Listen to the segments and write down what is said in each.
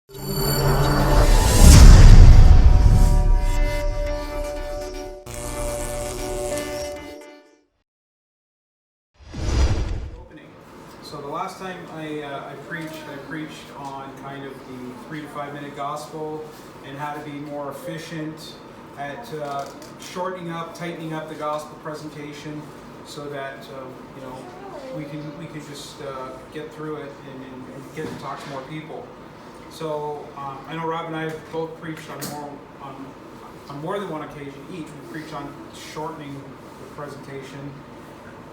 So the last time I preached on kind of the 3 to 5 minute gospel and how to be more efficient at shortening up, tightening up the gospel presentation, so that we can just get through it and get to talk to more people. So I know Rob and I have both preached on more than one occasion each. We preached on shortening the presentation.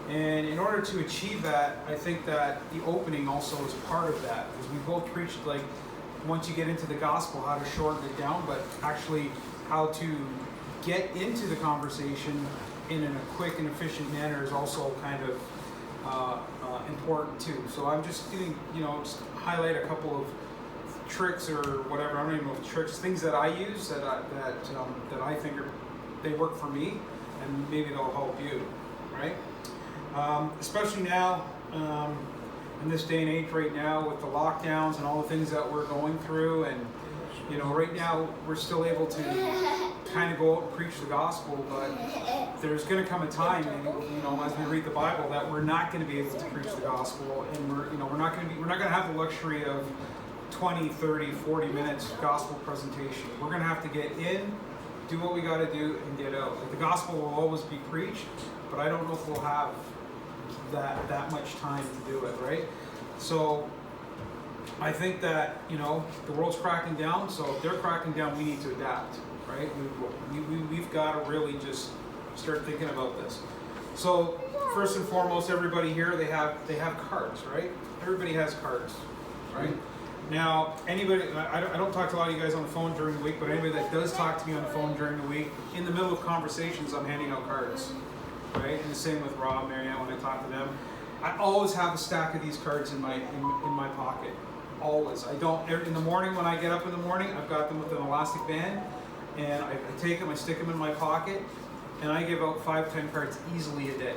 And in order to achieve that, I think that the opening also is part of that, because we both preached, like, once you get into the gospel, how to shorten it down, but actually how to get into the conversation in a quick and efficient manner is also kind of important too. So I'm just getting, just highlight a couple of tricks or whatever. I don't even know if tricks, things that I use that I think they work for me, and maybe they'll help you, right? Especially now, in this day and age right now with the lockdowns and all the things that we're going through, and right now we're still able to kind of go out and preach the gospel, but there's going to come a time, as we read the Bible, that we're not going to be able to preach the gospel, and we're not going to have the luxury of 20, 30, 40 minutes gospel presentation. We're going to have to get in, do what we got to do, and get out. Like, the gospel will always be preached, but I don't know if we'll have that much time to do it, right? So I think that the world's cracking down. So if they're cracking down, we need to adapt, right? We've got to really just start thinking about this. So first and foremost, everybody here, they have cards, right? Everybody has cards, right? Now, anybody, I don't talk to a lot of you guys on the phone during the week, but anybody that does talk to me on the phone during the week, in the middle of conversations, I'm handing out cards, right? And the same with Rob, Marianne, when I talk to them. I always have a stack of these cards in my pocket, always. I don't, in the morning when I get up in the morning, I've got them with an elastic band, and I take them, I stick them in my pocket, and I give out 5-10 cards easily a day,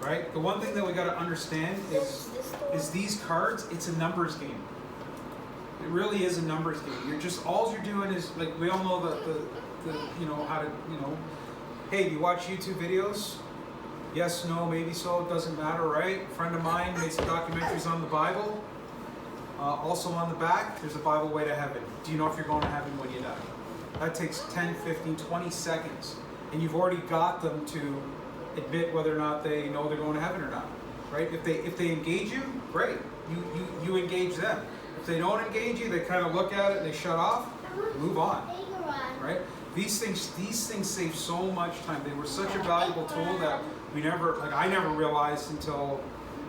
right? The one thing that we got to understand is these cards, it's a numbers game. It really is a numbers game. All you're doing is, like, we all know how to, hey, do you watch YouTube videos? Yes, no, maybe so, it doesn't matter, right? A friend of mine made some documentaries on the Bible. Also on the back, there's a Bible way to heaven. Do you know if you're going to heaven when you die? That takes 10, 15, 20 seconds. And you've already got them to admit whether or not they know they're going to heaven or not, right? If they engage you, great. You engage them. If they don't engage you, they kind of look at it, they shut off, move on, right? These things save so much time. They were such a valuable tool that I never realized until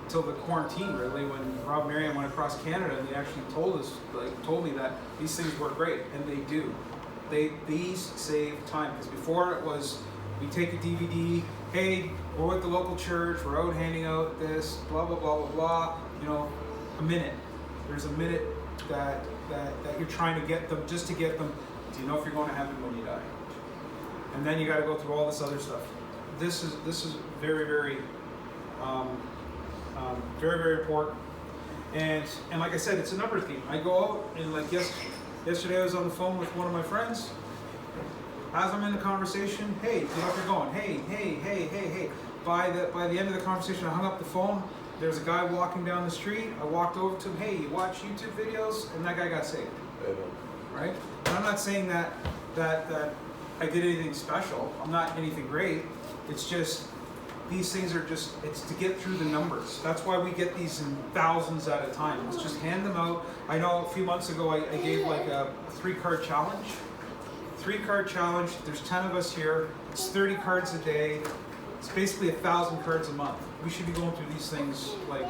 the quarantine, really, when Rob and Marianne went across Canada, and they actually told me that these things work great, and they do. These save time, because before it was, we take a DVD, hey, we're with the local church, we're out handing out this, blah, blah, blah, blah, blah, a minute. There's a minute that you're trying to get them, just to get them. Do you know if you're going to heaven when you die? And then you got to go through all this other stuff. This is very, very, very, very important. And like I said, it's a numbers game. I go out, and like yesterday I was on the phone with one of my friends. As I'm in the conversation, hey, do you know if you're going? Hey. By the end of the conversation, I hung up the phone. There's a guy walking down the street. I walked over to him. Hey, you watch YouTube videos? And that guy got saved. Right? And I'm not saying that I did anything special. I'm not anything great. It's just, these things are just, it's to get through the numbers. That's why we get these in thousands at a time. Let's just hand them out. I know a few months ago I gave like a 3-card challenge. 3-card challenge. There's 10 of us here. It's 30 cards a day. It's basically 1,000 cards a month. We should be going through these things like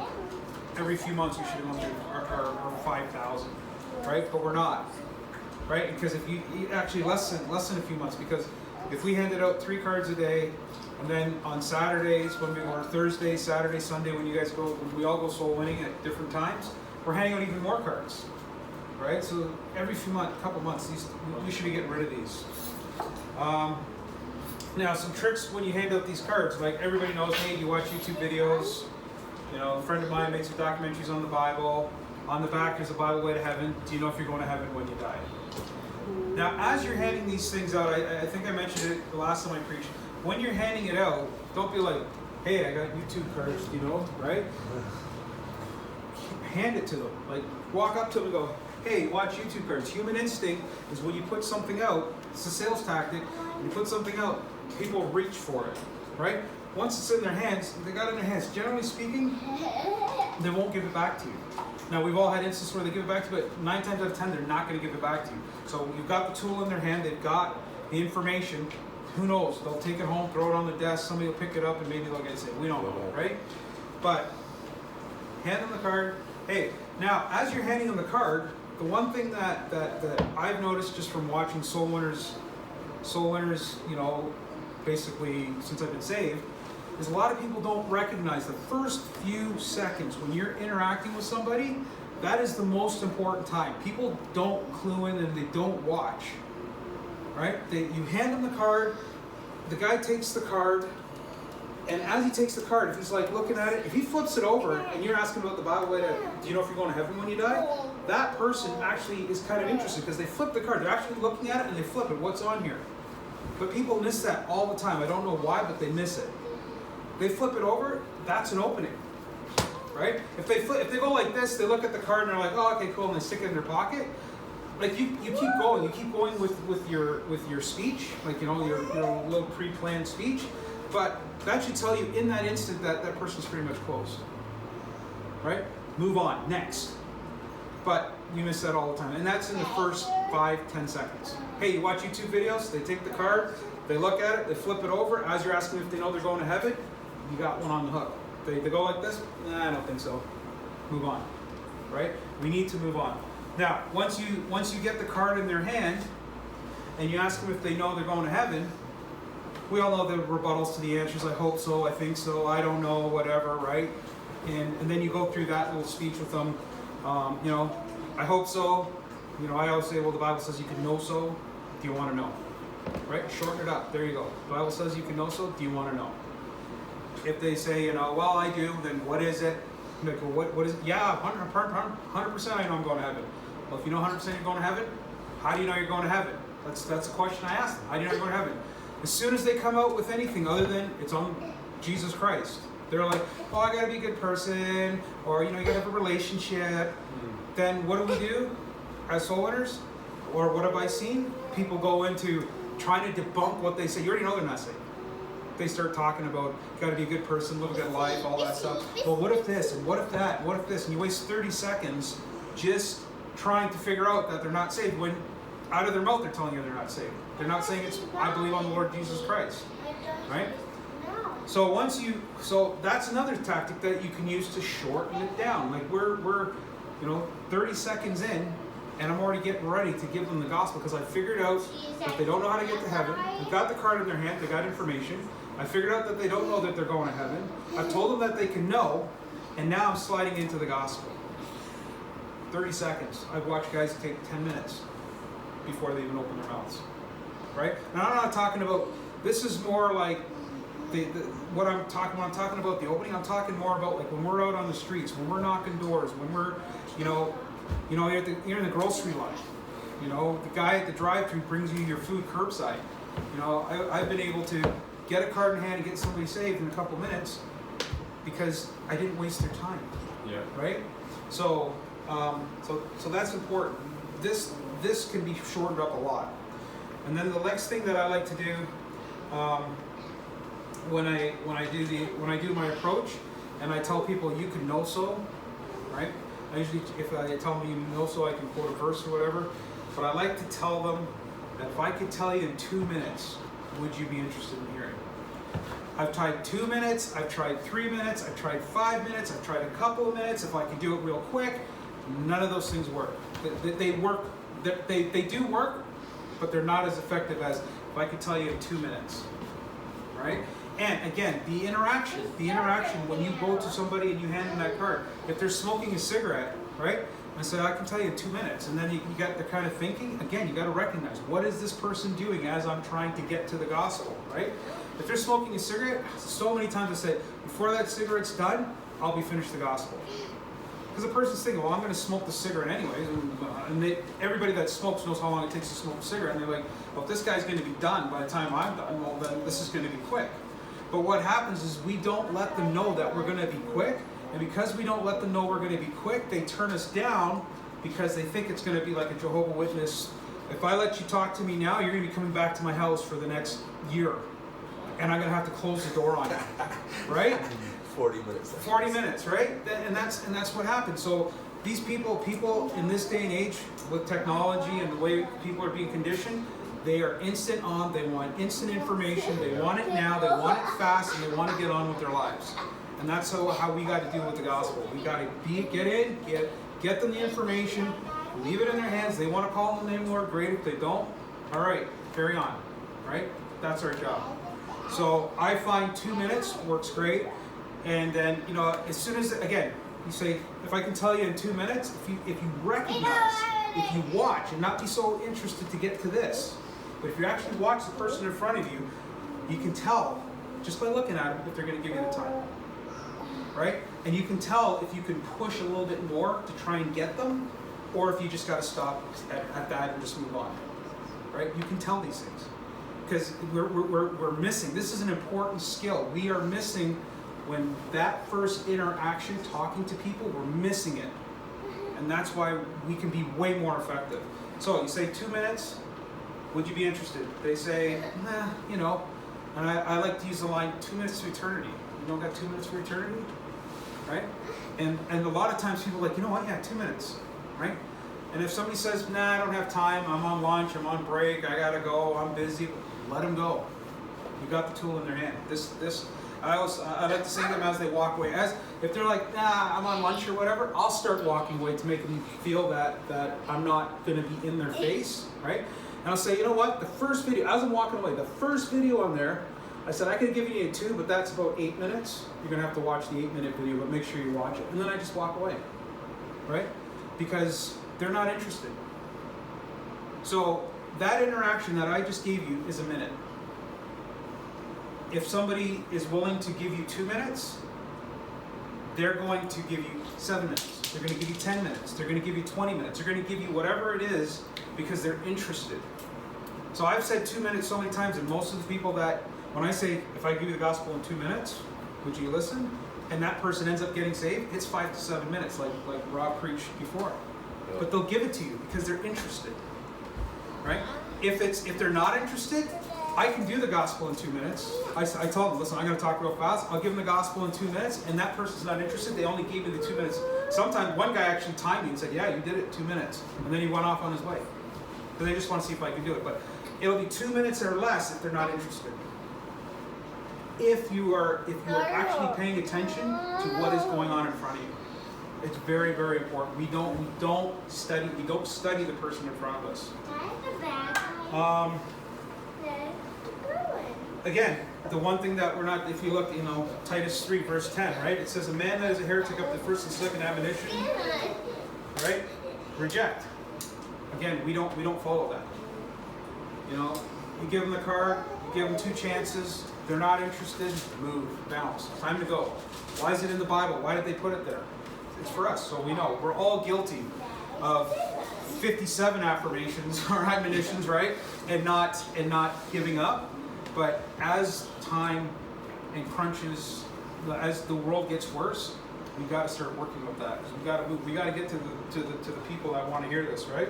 every few months. We should be going through our 5,000, right? But we're not, right? Because if you actually less than a few months, because if we handed out 3 cards a day, and then on Saturdays or Thursday, Saturday, Sunday, when you guys go, when we all go soul winning at different times, we're handing out even more cards, right? So every couple months, we should be getting rid of these. Now, some tricks when you hand out these cards, like everybody knows, hey, you watch YouTube videos, a friend of mine made some documentaries on the Bible, On the back, there's a Bible way to heaven. Do you know if you're going to heaven when you die? Now, as you're handing these things out, I think I mentioned it the last time I preached. When you're handing it out, don't be like, hey, I got YouTube cards, you know, right? Hand it to them. Like, walk up to them and go, hey, watch YouTube cards. Human instinct is when you put something out, it's a sales tactic. When you put something out, people reach for it, right? Once it's in their hands, they got it in their hands. Generally speaking, they won't give it back to you. Now, we've all had instances where they give it back to you, but 9 times out of 10, they're not going to give it back to you. So you've got the tool in their hand, they've got the information. Who knows? They'll take it home, throw it on the desk, somebody will pick it up, and maybe they'll get it saved. We don't know, right? But hand them the card. Hey, now, as you're handing them the card, the one thing that I've noticed just from watching Soul Winners, you know, basically since I've been saved, is a lot of people don't recognize the first few seconds when you're interacting with somebody. That is the most important time. People don't clue in and they don't watch, right? You hand them the card, the guy takes the card, and as he takes the card, if he's like looking at it, if he flips it over and you're asking about the Bible way to, do you know if you're going to heaven when you die? That person actually is kind of interested because they flip the card. They're actually looking at it and they flip it. What's on here? But people miss that all the time. I don't know why, but they miss it. They flip it over, that's an opening, right? If they go like this, they look at the card and they're like, oh, okay, cool, and they stick it in their pocket. Like you keep going with your speech, like, you know, your little pre-planned speech, but that should tell you in that instant that that person's pretty much closed, right? Move on, next. But we miss that all the time, and that's in the first 5-10 seconds. Hey, you watch YouTube videos, they take the card, they look at it, they flip it over, as you're asking if they know they're going to heaven, you got one on the hook. They go like this, nah, I don't think so. Move on, right? We need to move on. Now, once you get the card in their hand, and you ask them if they know they're going to heaven, we all know the rebuttals to the answers. I hope so, I think so, I don't know, whatever, right? And then you go through that little speech with them. You know, I hope so. You know, I always say, well, the Bible says you can know so. Do you want to know? Right? Shorten it up. There you go. The Bible says you can know so. Do you want to know? If they say, you know, well, I do, then what is it? I'm like, well, what is it? Yeah, 100% I know I'm going to heaven. Well, if you know 100% you're going to heaven, how do you know you're going to heaven? That's a question I asked them. How do you know you're going to heaven? As soon as they come out with anything other than it's on Jesus Christ, they're like, oh, I got to be a good person, or, you know, you got to have a relationship. Then what do as soul winners? Or what have I seen? People go into trying to debunk what they say. You already know they're not saved. They start talking about, you got to be a good person, live a good life, all that stuff. Well, what if this, and what if that, and what if this? And you waste 30 seconds just trying to figure out that they're not saved when out of their mouth they're telling you they're not saved. They're not saying it's, I believe on the Lord Jesus Christ, right? So that's another tactic that you can use to shorten it down. Like we're 30 seconds in, and I'm already getting ready to give them the gospel because I figured out that they don't know how to get to heaven. They've got the card in their hand, they got information. I figured out that they don't know that they're going to heaven. I've told them that they can know, and now I'm sliding into the gospel. 30 seconds. I've watched guys take 10 minutes before they even open their mouths. Right? Now I'm not talking about, this is more like when I'm talking about the opening, I'm talking more about like when we're out on the streets, when we're knocking doors, when we're, you're in the grocery line. You know, the guy at the drive-thru brings you your food curbside. You know, I've been able to get a card in hand and get somebody saved in a couple minutes because I didn't waste their time. Yeah. Right? So that's important. This can be shortened up a lot. And then the next thing that I like to do when I do my approach, and I tell people you can know so, right? I usually, if I tell them you know so, I can quote a verse or whatever. But I like to tell them that if I could tell you in 2 minutes, would you be interested in hearing? I've tried 2 minutes, I've tried 3 minutes, I've tried 5 minutes, I've tried a couple of minutes. If I could do it real quick, none of those things work. They work. They do work, but they're not as effective as if I could tell you in 2 minutes, right? And again, the interaction when you go to somebody and you hand them that card, if they're smoking a cigarette, right? I say, I can tell you in 2 minutes, and then you got the kind of thinking, again, you got to recognize, what is this person doing as I'm trying to get to the gospel, right? If they're smoking a cigarette, so many times I say, before that cigarette's done, I'll be finished the gospel. Because the person's thinking, well, I'm going to smoke the cigarette anyways, and everybody that smokes knows how long it takes to smoke a cigarette, and they're like, well, if this guy's going to be done by the time I'm done, well, then this is going to be quick. But what happens is we don't let them know that we're going to be quick, and because we don't let them know we're going to be quick, they turn us down because they think it's going to be like a Jehovah's Witness. If I let you talk to me now, you're going to be coming back to my house for the next year, and I'm going to have to close the door on you, right? 40 minutes. 40 minutes, right? And that's what happens. So these people in this day and age with technology and the way people are being conditioned, they are instant on. They want instant information. They want it now. They want it fast, and they want to get on with their lives. And that's how we got to deal with the gospel. We got to get them the information, leave it in their hands. They want to call on the name Lord, great. If they don't, all right, carry on, right? That's our job. So I find 2 minutes works great. And then, as soon as, again, you say, if I can tell you in 2 minutes, if you recognize, if you watch, and not be so interested to get to this, but if you actually watch the person in front of you, you can tell, just by looking at them, if they're going to give you the time, right? And you can tell if you can push a little bit more to try and get them, or if you just got to stop at that and just move on, right? You can tell these things, because we're missing. This is an important skill. We are missing. When that first interaction, talking to people, we're missing it. And that's why we can be way more effective. So you say 2 minutes, would you be interested? They say, nah, and I like to use the line, 2 minutes to eternity. You don't got 2 minutes for eternity? Right? And a lot of times people are like, you know what, yeah, 2 minutes, right? And if somebody says, nah, I don't have time, I'm on lunch, I'm on break, I gotta go, I'm busy, let them go. You got the tool in their hand. I like to say to them as they walk away. If they're like, nah, I'm on lunch or whatever, I'll start walking away to make them feel that I'm not going to be in their face, right? And I'll say, you know what? The first video, as I'm walking away, the first video on there, I said, I could give you 2, but that's about 8 minutes. You're going to have to watch the 8-minute video, but make sure you watch it. And then I just walk away, right? Because they're not interested. So that interaction that I just gave you is a minute. If somebody is willing to give you 2 minutes, they're going to give you 7 minutes. They're going to give you 10 minutes. They're going to give you 20 minutes. They're going to give you whatever it is because they're interested. So I've said 2 minutes so many times, and most of the people that, when I say, if I give you the gospel in 2 minutes, would you listen? And that person ends up getting saved, it's 5 to 7 minutes, like Rob preached before. Yep. But they'll give it to you because they're interested, right? If they're not interested, I can do the gospel in 2 minutes. I told them, listen, I'm going to talk real fast. I'll give them the gospel in 2 minutes, and that person's not interested. They only gave me the 2 minutes. Sometimes one guy actually timed me and said, yeah, you did it in 2 minutes. And then he went off on his way. But they just want to see if I can do it. But it'll be 2 minutes or less if they're not interested. If you are actually paying attention to what is going on in front of you. It's very, very important. We don't study the person in front of us. Again, the one thing that we're not, if you look, Titus 3 verse 10, right? It says, a man that is a heretic of the first and second admonition, right? Reject. Again, we don't follow that. You give them the card, you give them 2 chances, they're not interested, move, bounce. Time to go. Why is it in the Bible? Why did they put it there? It's for us, so we know. We're all guilty of 57 affirmations or admonitions, right? And not giving up. But as time and crunches, as the world gets worse, we got to start working with that. We got to move. We got to get to the people that want to hear this, right?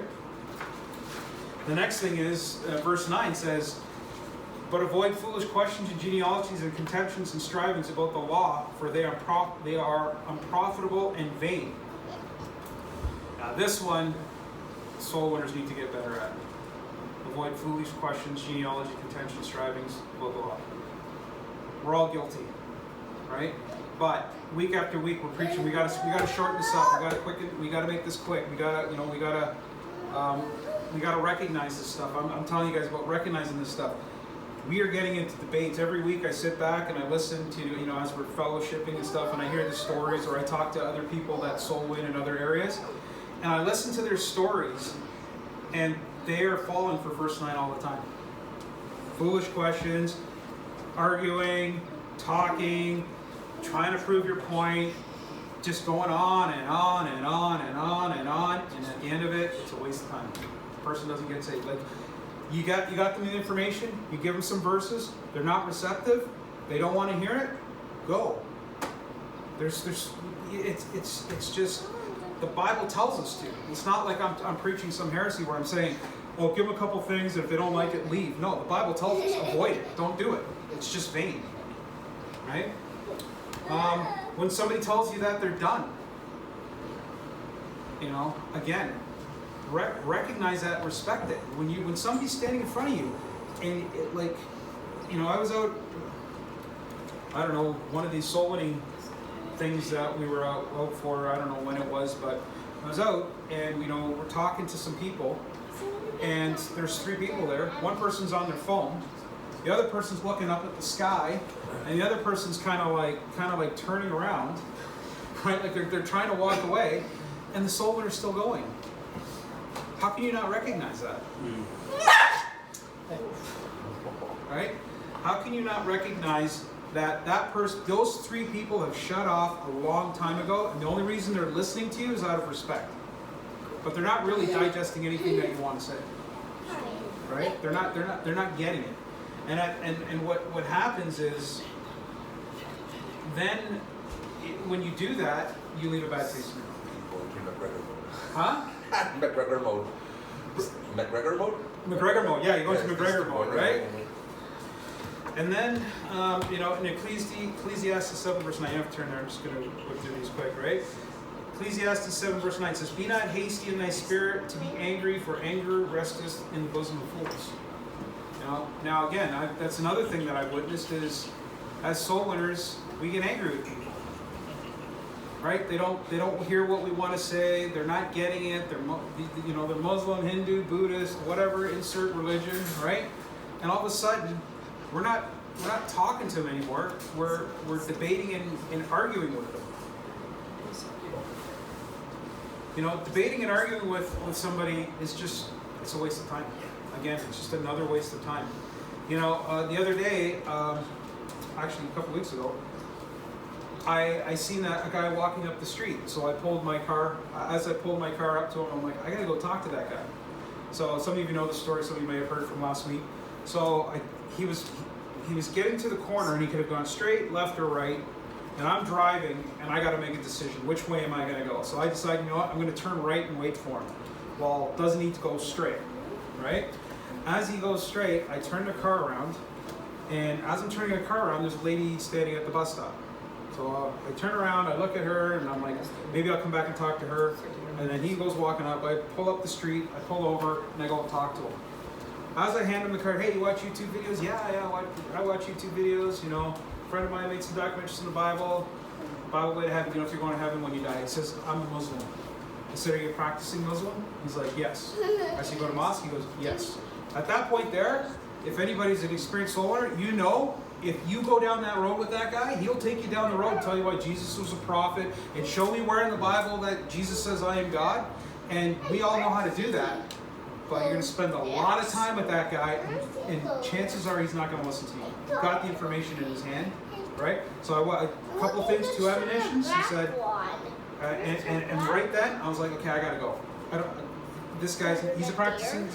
The next thing is verse 9 says, "But avoid foolish questions and genealogies and contentions and strivings about the law, for they are unprofitable and vain." Now this one, soul winners need to get better at. Avoid foolish questions, genealogy, contention, strivings, blah, blah, blah. We're all guilty, right? But week after week we're preaching. We gotta shorten this up. We gotta make this quick. We gotta recognize this stuff. I'm telling you guys about recognizing this stuff. We are getting into debates every week. I sit back and I listen to as we're fellowshipping and stuff, and I hear the stories, or I talk to other people that soul win in other areas, and I listen to their stories, and they are falling for verse 9 all the time. Foolish questions, arguing, talking, trying to prove your point, just going on and on and on and on and on, and at the end of it, it's a waste of time. The person doesn't get saved. Like, you got them the information, you give them some verses, they're not receptive, they don't want to hear it, go. It's just, the Bible tells us to. It's not like I'm preaching some heresy where I'm saying, well, give them a couple things, and if they don't like it, leave. No, the Bible tells us, avoid it, don't do it. It's just vain, right? When somebody tells you that they're done, again, recognize that, respect it. When somebody's standing in front of you, and I was out, I don't know, one of these soul winning things that we were out for, I don't know when it was, but I was out, and we're talking to some people, and there's 3 people there. One person's on their phone, the other person's looking up at the sky, and the other person's kind of like turning around, right? Like they're trying to walk away, and the soul winner's still going. How can you not recognize that? Right? How can you not recognize that person, those 3 people have shut off a long time ago, and the only reason they're listening to you is out of respect. But they're not really digesting anything that you want to say. Right? They're not getting it. And what happens is, then when you do that, you leave a bad taste in your mouth. Huh? McGregor mode. McGregor mode? McGregor mode, yeah, you go into McGregor mode, right? And then, in Ecclesiastes 7 verse 9, you have to turn there, I'm just going to whip through these quick, right? Ecclesiastes 7 verse 9 says, be not hasty in thy spirit to be angry, for anger resteth in the bosom of fools. Now again, that's another thing that I've witnessed is, as soul winners, we get angry with people. Right? They don't hear what we want to say. They're not getting it. They're Muslim, Hindu, Buddhist, whatever, insert religion, right? And all of a sudden, we're not talking to them anymore. We're debating and arguing with them. Debating and arguing with somebody is just, it's a waste of time. Again, it's just another waste of time. The other day, actually a couple weeks ago, I seen a guy walking up the street. So I pulled my car. As I pulled my car up to him, I'm like, I gotta go talk to that guy. So some of you know the story. Some of you may have heard from last week. So he was getting to the corner, and he could have gone straight, left, or right. And I'm driving, and I got to make a decision. Which way am I going to go? So I decided, you know what? I'm going to turn right and wait for him. Well, doesn't need to go straight, right? As he goes straight, I turn the car around, and as I'm turning the car around, there's a lady standing at the bus stop. So I turn around, I look at her, and I'm like, maybe I'll come back and talk to her. And then he goes walking up. I pull up the street, I pull over, and I go and talk to him. As I hand him the card, hey, you watch YouTube videos? Yeah, I watch YouTube videos. A friend of mine made some documentaries in the Bible way to heaven, if you're going to heaven when you die. He says, I'm a Muslim. I said, are you a practicing Muslim? He's like, yes. I said, you go to mosque? He goes, yes. At that point there, if anybody's an experienced soul winner, if you go down that road with that guy, he'll take you down the road and tell you why Jesus was a prophet and show me where in the Bible that Jesus says I am God. And we all know how to do that. But you're going to spend a lot of time with that guy, and chances are he's not going to listen to you. You've got the information in his hand, right? So a couple things, 2 admonitions. He said, and right then I was like, okay, I got to go. He's a practicing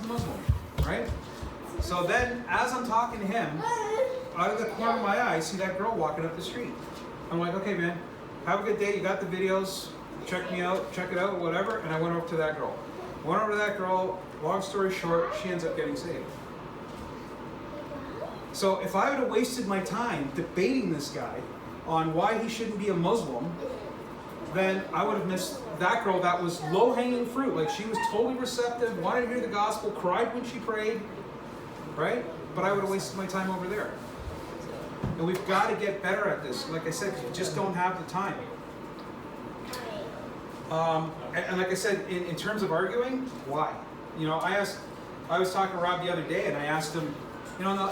Muslim, right? So then, as I'm talking to him, out of the corner of my eye, I see that girl walking up the street. I'm like, okay, man, have a good day. You got the videos. Check me out. Check it out. Whatever. And I went over to that girl. Long story short, she ends up getting saved. So if I would have wasted my time debating this guy on why he shouldn't be a Muslim, then I would have missed that girl that was low-hanging fruit. Like, she was totally receptive, wanted to hear the gospel, cried when she prayed, right? But I would have wasted my time over there. And we've got to get better at this. Like I said, you just don't have the time. And like I said, in terms of arguing, why? I was talking to Rob the other day, and I asked him,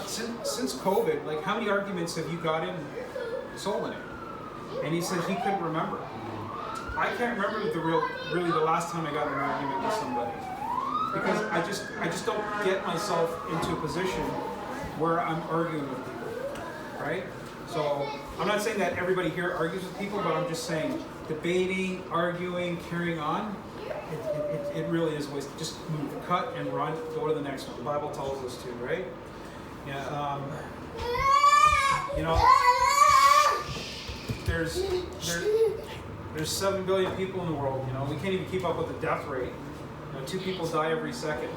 since COVID, like, how many arguments have you got in soul winning? And he said he couldn't remember. I can't remember really the last time I got in an argument with somebody, because I just don't get myself into a position where I'm arguing with people, right? So I'm not saying that everybody here argues with people, but I'm just saying debating, arguing, carrying on, it really is a waste. Just move, cut and run, go to the next one. The Bible tells us to, right? Yeah. You know, there's 7 billion people in the world. You know, we can't even keep up with the death rate. You know, 2 people die every second.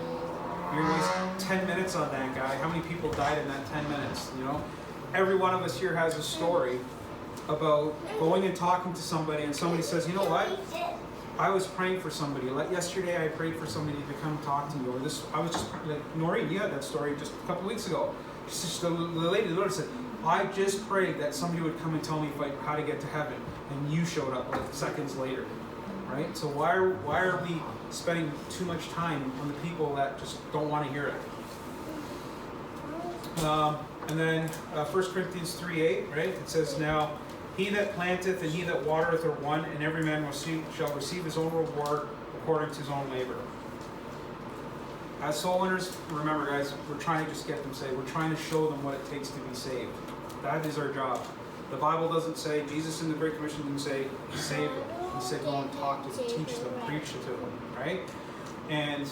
You're gonna waste 10 minutes on that guy. How many people died in that 10 minutes? You know, every one of us here has a story about going and talking to somebody, and somebody says, you know what? I was praying for somebody. Like yesterday, I prayed for somebody to come talk to me. Or this, I was just like Noreen. You had that story just a couple weeks ago. The lady, the Lord said, I just prayed that somebody would come and tell me how to get to heaven, and you showed up like seconds later, right? So why are we spending too much time on the people that just don't want to hear it? And then 1 Corinthians 3:8, right? It says, now he that planteth and he that watereth are one, and every man shall receive his own reward according to his own labor. As soul winners, remember guys, we're trying to just get them saved. We're trying to show them what it takes to be saved. That is our job. The Bible doesn't say, Jesus in the Great Commission didn't say, save them. He said, go and talk to them, teach them, preach to them, right? And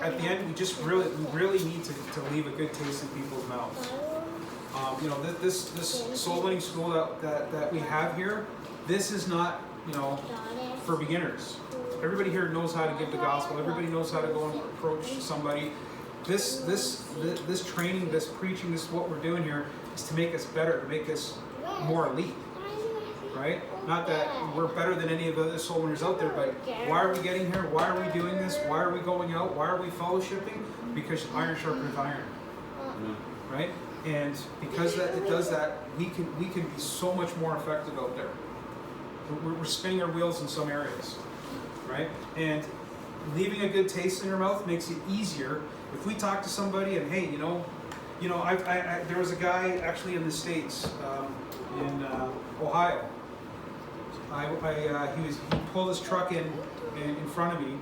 at the end, we just really need to leave a good taste in people's mouths. You know, this soul winning school that we have here, this is not, you know, for beginners. Everybody here knows how to give the gospel. Everybody knows how to go and approach somebody. This training, this preaching, this what we're doing here is to make us better, to make us more elite, right? Not that we're better than any of the other soul winners out there, but why are we getting here? Why are we doing this? Why are we going out? Why are we fellowshipping? Because iron sharpens iron, right? And because it does that, we can be so much more effective out there. We're spinning our wheels in some areas, right? And leaving a good taste in your mouth makes it easier. If we talk to somebody and hey, you know, there was a guy actually in the States, in Ohio. He pulled his truck in front of me,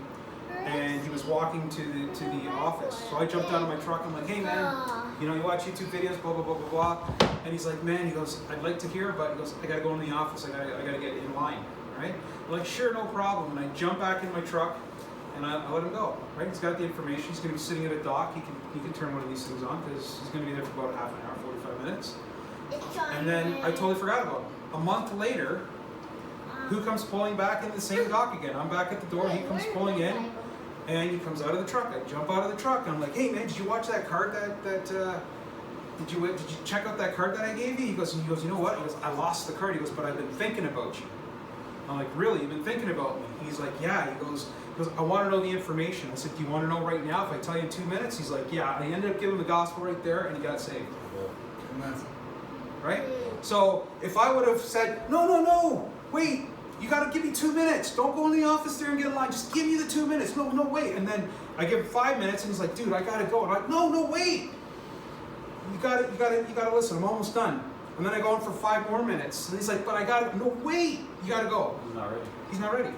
and he was walking to the office. So I jumped out of my truck. I'm like, hey man, you know, you watch YouTube videos, blah blah blah blah blah. And he's like, man, he goes, I'd like to hear, but he goes, I gotta go in the office. I gotta get in line, right? I'm like, sure, no problem. And I jump back in my truck, and I let him go. Right? He's got the information. He's gonna be sitting at a dock. He can turn one of these things on because he's gonna be there for about half an hour, 45 minutes. And then I totally forgot about him. A month later, who comes pulling back in the same dock again? I'm back at the door. He comes pulling in. And he comes out of the truck. I jump out of the truck. And I'm like, hey man, did you watch that card did you check out that card that I gave you? He goes, you know what? He goes, I lost the card. He goes, but I've been thinking about you. I'm like, really? You've been thinking about me? He's like, yeah. He goes, I want to know the information. I said, do you want to know right now if I tell you in 2 minutes? He's like, yeah. And I ended up giving him the gospel right there, and he got saved. Right? So if I would have said, no, wait. You got to give me 2 minutes. Don't go in the office there and get in line. Just give me the 2 minutes. No, wait. And then I give him 5 minutes, and he's like, dude, I got to go. And I'm like, no, wait. You got to listen. I'm almost done. And then I go on for 5 more minutes. And he's like, but I got to, no, wait. You got to go. He's not ready.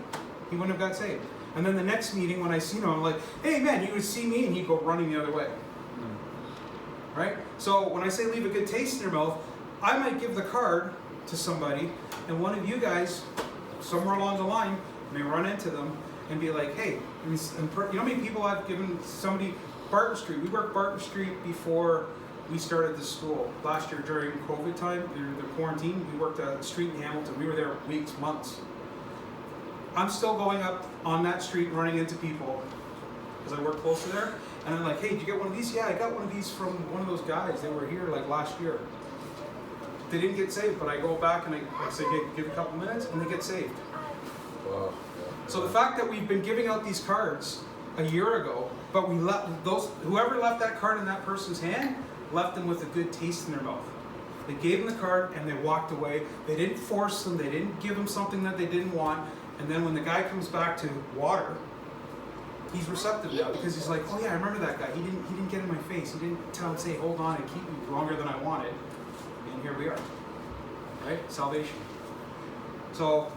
He wouldn't have got saved. And then the next meeting, when I see him, I'm like, hey, man, you would see me, and he'd go running the other way. Right? So when I say leave a good taste in your mouth, I might give the card to somebody, and one of you guys, somewhere along the line, may run into them and be like, hey, you know how many people I've given somebody, Barton Street. We worked Barton Street before we started this school. Last year during COVID time, the quarantine, we worked a street in Hamilton. We were there weeks, months. I'm still going up on that street and running into people because I work close to there. And I'm like, hey, did you get one of these? Yeah, I got one of these from one of those guys. They were here like last year. They didn't get saved, but I go back and I say, hey, give a couple minutes, and they get saved. Wow. So the fact that we've been giving out these cards a year ago, but we left whoever left that card in that person's hand, left them with a good taste in their mouth. They gave them the card and they walked away. They didn't force them. They didn't give them something that they didn't want. And then when the guy comes back to water, he's receptive now because he's like, oh yeah, I remember that guy. He didn't get in my face. He didn't say, hold on and keep me longer than I wanted. And here we are, right? Salvation. So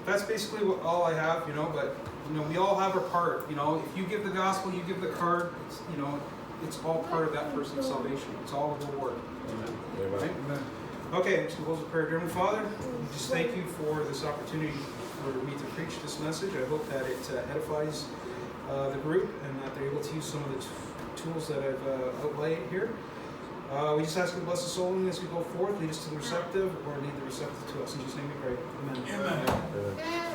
that's basically all I have, you know. But you know, we all have our part. You know, if you give the gospel, you give the card. It's, you know, it's all part of that person's salvation. It's all a reward. Amen. Right? Amen. Okay, I'm just going to close with prayer. Dear Heavenly Father, we just thank you for this opportunity for me to preach this message. I hope that it edifies the group and that they're able to use some of the tools that I've outlined here. We just ask you to bless the soul as we go forth, lead us to the receptive, or lead the receptive to us. In Jesus' name we pray. Amen. Amen.